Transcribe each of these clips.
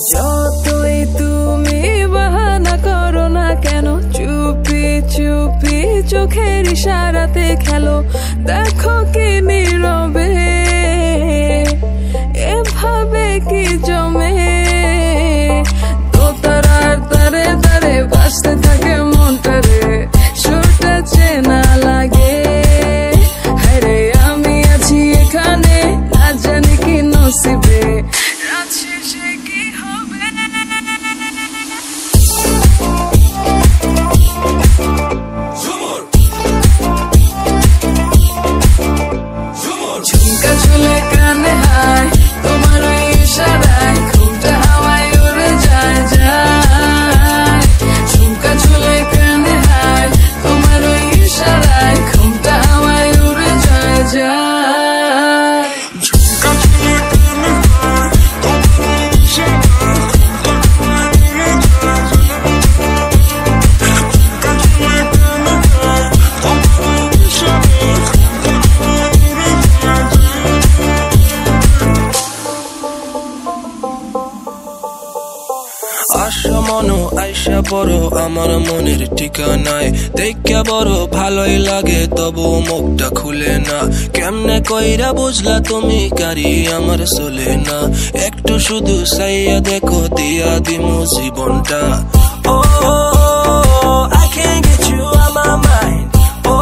যতই তুমি বাহানা করো না কেন, চুপি চুপি চোখের ইশারাতে খেলো। দেখো কি নীরবে এভাবে কি জমে, দোতারার তারে তারে বাজতে থাকে মনটারে, সুরটা চেনা লাগে। হ্যারে আমি আছি এখানে, না জানি কি নসিবে, রাত শেষে কি হবে। ঝুমকা চুলে কানে হায়, তোমার ওই ইশারায় ঘুমটা হাওয়ায় উড়ে যায় যায়। ঝুমকা চুলে কানে হায়, তোমার ওই ইশারায় ঘুমটা হাওয়ায় উড়ে যায় যায়। ঝুমকা চুলে কানে হায়, তোমার ওই ইশারায় ঘুমটা হাওয়ায় উড়ে আশা মনো আইসা পড়ো আমার মনের ঠিকানায়, দেখা বড় ভালোই লাগে তবু মুখটা খুলে না। কেমনে কইরা বুঝলা তুমি কারি আমার চলে না, একটু শুধু চাইয়া দেখো দিয়া দিমু জীবনটা। ও I can't get you out my mind. Oh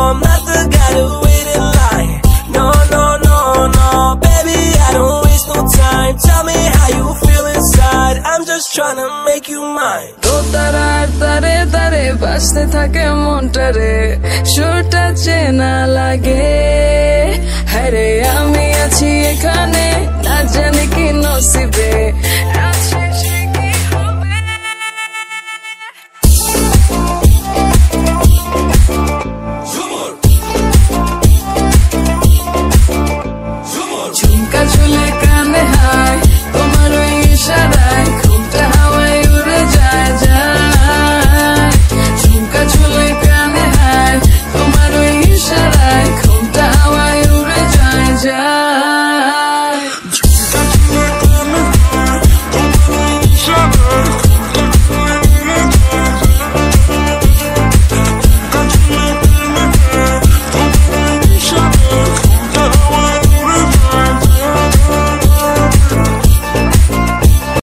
I'm not the guy to wait in line. No no no no baby I don't waste no time. Tell me how you feel inside, I'm just trying to make you mine. দোতারার তারে তারে বাজতে থাকে মনটারে, সুরটা চেনা লাগে। হ্যারে আমি আছি এখানে, না জানি কি নসিবে।